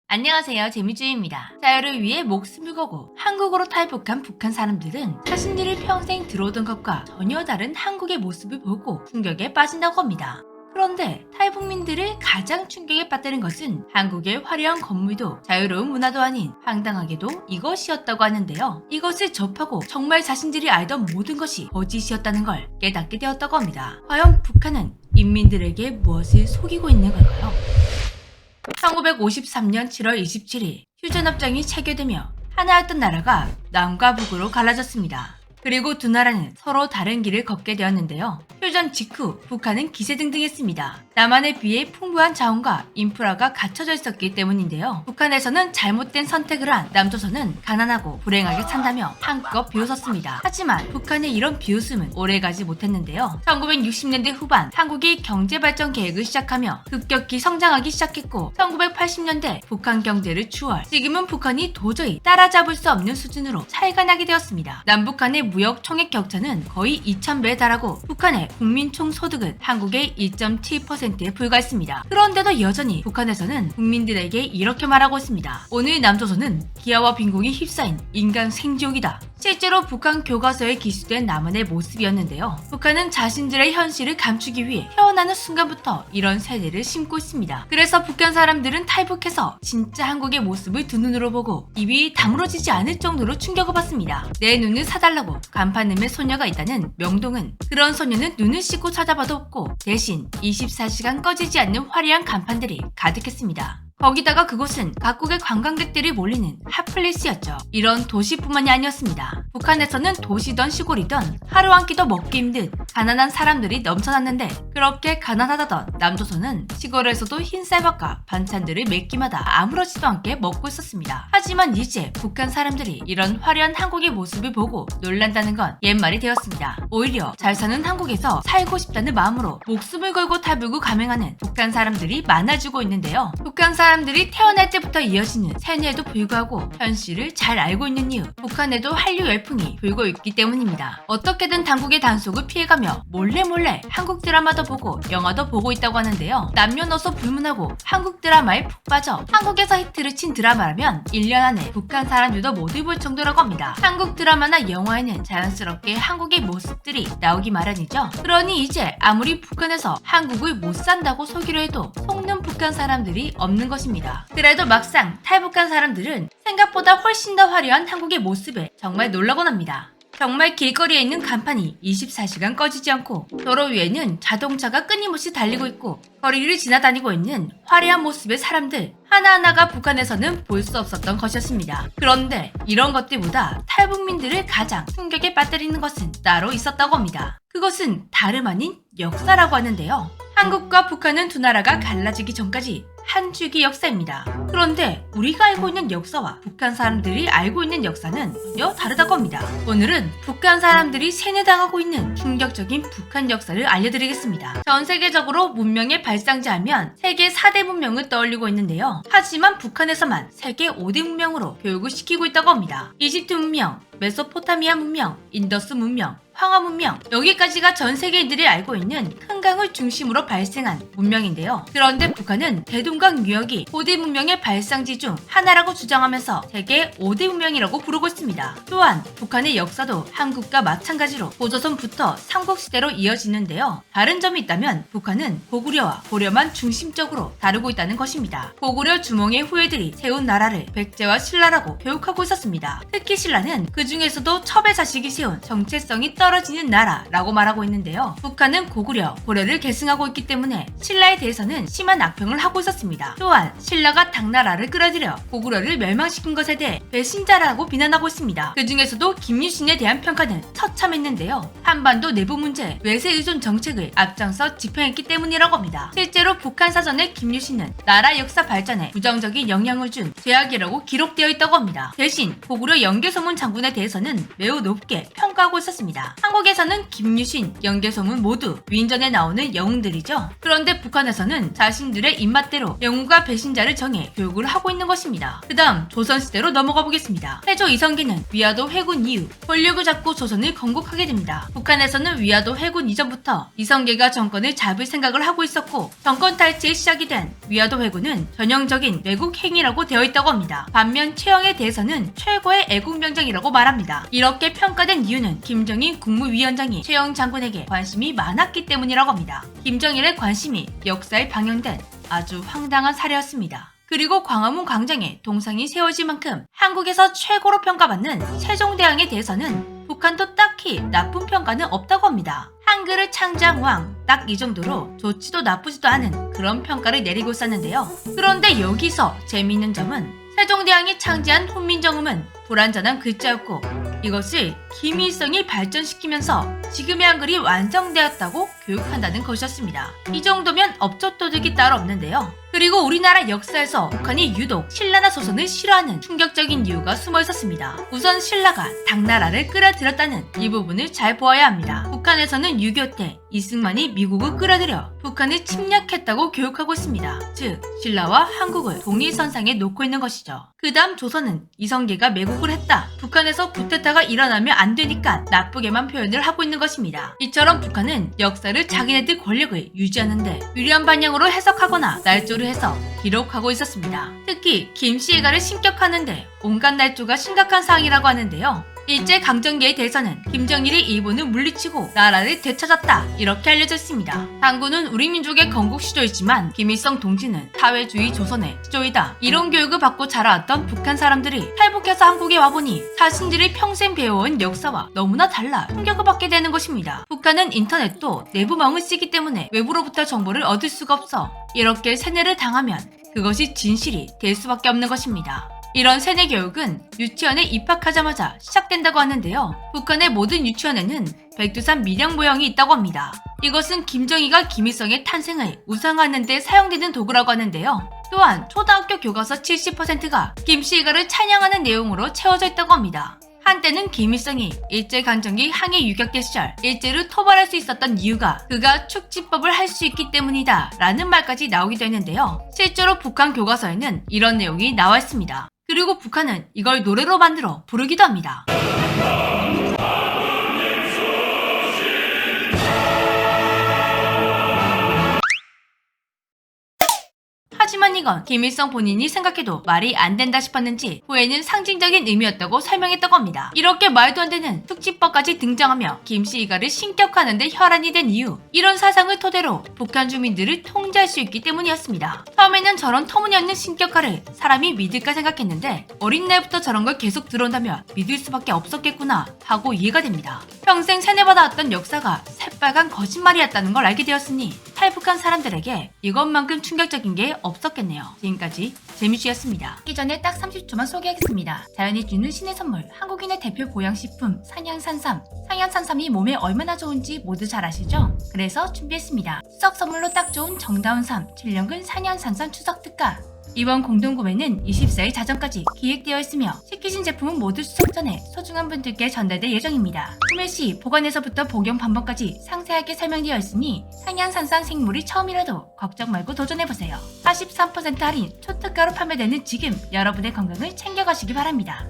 안녕하세요, 재미주입니다. 자유를 위해 목숨을 걸고 한국으로 탈북한 북한 사람들은 자신들이 평생 들어오던 것과 전혀 다른 한국의 모습을 보고 충격에 빠진다고 합니다. 그런데 탈북민들을 가장 충격에 빠뜨린 것은 한국의 화려한 건물도 자유로운 문화도 아닌 황당하게도 이것이었다고 하는데요. 이것을 접하고 정말 자신들이 알던 모든 것이 거짓이었다는 걸 깨닫게 되었다고 합니다. 과연 북한은 인민들에게 무엇을 속이고 있는 걸까요? 1953년 7월 27일 휴전협정이 체결되며 하나였던 나라가 남과 북으로 갈라졌습니다. 그리고 두 나라는 서로 다른 길을 걷게 되었는데요. 휴전 직후 북한은 기세등등했습니다. 남한에 비해 풍부한 자원과 인프라가 갖춰져 있었기 때문인데요. 북한에서는 잘못된 선택을 한 남조선은 가난하고 불행하게 산다며 한껏 비웃었습니다. 하지만 북한의 이런 비웃음은 오래가지 못했는데요. 1960년대 후반 한국이 경제발전 계획을 시작하며 급격히 성장하기 시작했고 1980년대 북한 경제를 추월, 지금은 북한이 도저히 따라잡을 수 없는 수준으로 차이가 나게 되었습니다. 남북한의 무역 총액 격차는 거의 2000배에 달하고 북한의 국민 총소득은 한국의 2.7%에 불과했습니다. 그런데도 여전히 북한에서는 국민들에게 이렇게 말하고 있습니다. 오늘 남조선은 기아와 빈곤이 휩싸인 인간 생지옥이다. 실제로 북한 교과서에 기술된 남한의 모습이었는데요. 북한은 자신들의 현실을 감추기 위해 태어나는 순간부터 이런 세대를 심고 있습니다. 그래서 북한 사람들은 탈북해서 진짜 한국의 모습을 두 눈으로 보고 입이 다물어지지 않을 정도로 충격을 받습니다. 내 눈을 사달라고 간판음의 소녀가 있다는 명동은 그런 소녀는 눈을 씻고 찾아봐도 없고 대신 24시간 꺼지지 않는 화려한 간판들이 가득했습니다. 거기다가 그곳은 각국의 관광객들이 몰리는 핫플레이스였죠. 이런 도시뿐만이 아니었습니다. 북한에서는 도시던 시골이던 하루 한 끼도 먹기 힘든 가난한 사람들이 넘쳐났는데 그렇게 가난하다던 남조선은 시골에서도 흰쌀밥과 반찬들을 몇 끼마다 아무렇지도 않게 먹고 있었습니다. 하지만 이제 북한 사람들이 이런 화려한 한국의 모습을 보고 놀란다는 건 옛말이 되었습니다. 오히려 잘 사는 한국에서 살고 싶다는 마음으로 목숨을 걸고 탈북을 감행하는 북한 사람들이 많아지고 있는데요. 북한 사람들이 태어날 때부터 이어지는 세뇌에도 불구하고 현실을 잘 알고 있는 이유, 북한에도 한류 열풍이 불고 있기 때문입니다. 어떻게든 당국의 단속을 피해가며 몰래 한국 드라마도 보고 영화도 보고 있다고 하는데요. 남녀노소 불문하고 한국 드라마에 푹 빠져 한국에서 히트를 친 드라마라면 1년 안에 북한 사람들도 모두 볼 정도라고 합니다. 한국 드라마나 영화에는 자연스럽게 한국의 모습들이 나오기 마련이죠. 그러니 이제 아무리 북한에서 한국을 못 산다고 속이려 해도 속는 북한 사람들이 없는 것입니다. 그래도 막상 탈북한 사람들은 생각보다 훨씬 더 화려한 한국의 모습에 정말 놀라곤 합니다. 정말 길거리에 있는 간판이 24시간 꺼지지 않고 도로 위에는 자동차가 끊임없이 달리고 있고 거리를 지나다니고 있는 화려한 모습의 사람들 하나하나가 북한에서는 볼 수 없었던 것이었습니다. 그런데 이런 것들보다 탈북민들을 가장 충격에 빠뜨리는 것은 따로 있었다고 합니다. 그것은 다름 아닌 역사라고 하는데요. 한국과 북한은 두 나라가 갈라지기 전까지 한 줄기 역사입니다. 그런데 우리가 알고 있는 역사와 북한 사람들이 알고 있는 역사는 전혀 다르다고 합니다. 오늘은 북한 사람들이 세뇌당하고 있는 충격적인 북한 역사를 알려드리겠습니다. 전 세계적으로 문명의 발상지 하면 세계 4대 문명을 떠올리고 있는데요. 하지만 북한에서만 세계 5대 문명으로 교육을 시키고 있다고 합니다. 이집트 문명, 메소포타미아 문명, 인더스 문명, 황하 문명, 여기까지가 전 세계인들이 알고 있는 큰 강을 중심으로 발생한 문명인데요. 그런데 북한은 대동강 유역이 5대 문명의 발상지 중 하나라고 주장하면서 세계 5대 문명이라고 부르고 있습니다. 또한 북한의 역사도 한국과 마찬가지로 고조선부터 삼국시대로 이어지는데요. 다른 점이 있다면 북한은 고구려와 고려만 중심적으로 다루고 있다는 것입니다. 고구려 주몽의 후예들이 세운 나라를 백제와 신라라고 교육하고 있었습니다. 특히 신라는 그 중에서도 첩의 자식이 세운 정체성이 떨어지는 나라라고 말하고 있는데요. 북한은 고구려, 고려를 계승하고 있기 때문에 신라에 대해서는 심한 악평을 하고 있었습니다. 또한 신라가 당나라를 끌어들여 고구려를 멸망시킨 것에 대해 배신자라고 비난하고 있습니다. 그 중에서도 김유신에 대한 평가는 처참했는데요. 한반도 내부 문제, 외세 의존 정책을 앞장서 집행했기 때문이라고 합니다. 실제로 북한 사전에 김유신은 나라 역사 발전에 부정적인 영향을 준 죄악이라고 기록되어 있다고 합니다. 대신 고구려 영계소문 장군에 대해서는 매우 높게 평가하고 있었습니다. 한국에서는 김유신, 연개소문 모두 위인전에 나오는 영웅들이죠. 그런데 북한에서는 자신들의 입맛대로 영웅과 배신자를 정해 교육을 하고 있는 것입니다. 그 다음 조선시대로 넘어가 보겠습니다. 태조 이성계는 위화도 회군 이후 권력을 잡고 조선을 건국하게 됩니다. 북한에서는 위화도 회군 이전부터 이성계가 정권을 잡을 생각을 하고 있었고 정권 탈취의 시작이 된 위화도 회군은 전형적인 외국 행위라고 되어 있다고 합니다. 반면 최영에 대해서는 최고의 애국명장이라고 말합니다. 이렇게 평가된 이유는 김정일 국무위원장이 최영 장군에게 관심이 많았기 때문이라고 합니다. 김정일의 관심이 역사에 방영된 아주 황당한 사례였습니다. 그리고 광화문 광장에 동상이 세워질 만큼 한국에서 최고로 평가받는 세종대왕에 대해서는 북한도 딱히 나쁜 평가는 없다고 합니다. 한글을 창제한 왕, 딱 이 정도로 좋지도 나쁘지도 않은 그런 평가를 내리고 있었는데요. 그런데 여기서 재미있는 점은 세종대왕이 창제한 훈민정음은 불완전한 글자였고 이것을 김일성이 발전시키면서 지금의 한글이 완성되었다고 교육한다는 것이었습니다. 이 정도면 업적도둑이 따로 없는데요. 그리고 우리나라 역사에서 북한이 유독 신라나 조선을 싫어하는 충격적인 이유가 숨어 있었습니다. 우선 신라가 당나라를 끌어들였다는 이 부분을 잘 보아야 합니다. 북한에서는 6.25 때 이승만이 미국을 끌어들여 북한을 침략했다고 교육하고 있습니다. 즉 신라와 한국을 동일선상에 놓고 있는 것이죠. 그 다음 조선은 이성계가 매국을 했다. 북한에서 쿠데타가 일어나면 안 되니까 나쁘게만 표현을 하고 있는 것입니다. 이처럼 북한은 역사를 자기네들 권력을 유지하는데 유리한 방향으로 해석하거나 날조를 해서 기록하고 있었습니다. 특히 김씨애가를 신격하는데 온갖 날조가 심각한 사항이라고 하는데요. 일제강점기에 대해서는 김정일이 일본을 물리치고 나라를 되찾았다 이렇게 알려져 있습니다. 당군은 우리 민족의 건국 시조이지만 김일성 동지는 사회주의 조선의 시조이다. 이런 교육을 받고 자라왔던 북한 사람들이 탈북해서 한국에 와보니 자신들이 평생 배워온 역사와 너무나 달라 충격을 받게 되는 것입니다. 북한은 인터넷도 내부망을 쓰기 때문에 외부로부터 정보를 얻을 수가 없어 이렇게 세뇌를 당하면 그것이 진실이 될 수밖에 없는 것입니다. 이런 세뇌 교육은 유치원에 입학하자마자 시작된다고 하는데요. 북한의 모든 유치원에는 백두산 밀양 모형이 있다고 합니다. 이것은 김정희가 김일성의 탄생을 우상하는 데 사용되는 도구라고 하는데요. 또한 초등학교 교과서 70%가 김씨애가를 찬양하는 내용으로 채워져 있다고 합니다. 한때는 김일성이 일제강점기 항해 유격대 시절 일제를 토벌할 수 있었던 이유가 그가 축지법을 할 수 있기 때문이다 라는 말까지 나오기도 했는데요. 실제로 북한 교과서에는 이런 내용이 나와 있습니다. 그리고 북한은 이걸 노래로 만들어 부르기도 합니다. 하지만 이건 김일성 본인이 생각해도 말이 안 된다 싶었는지 후에는 상징적인 의미였다고 설명했다고 합니다. 이렇게 말도 안 되는 특집법까지 등장하며 김씨애가를 신격화하는 데 혈안이 된 이유, 이런 사상을 토대로 북한 주민들을 통제할 수 있기 때문이었습니다. 처음에는 저런 터무니없는 신격화를 사람이 믿을까 생각했는데 어린 나이부터 저런 걸 계속 들어온다면 믿을 수밖에 없었겠구나 하고 이해가 됩니다. 평생 세뇌받아왔던 역사가 새빨간 거짓말이었다는 걸 알게 되었으니 탈북한 사람들에게 이것만큼 충격적인 게 없었겠네요. 지금까지 재미쥐였습니다. 이전에 딱 30초만 소개하겠습니다. 자연이 주는 신의 선물, 한국인의 대표 보양식품 산양산삼. 산양산삼이 몸에 얼마나 좋은지 모두 잘 아시죠? 그래서 준비했습니다. 추석 선물로 딱 좋은 정다운 삶 7년근 산양산삼 추석 특가. 이번 공동구매는 24일 자정까지 기획되어 있으며 시키신 제품은 모두 수속 전에 소중한 분들께 전달될 예정입니다. 구매 시 보관에서부터 복용 방법까지 상세하게 설명되어 있으니 상향산상 생물이 처음이라도 걱정 말고 도전해보세요. 43% 할인 초특가로 판매되는 지금 여러분의 건강을 챙겨가시기 바랍니다.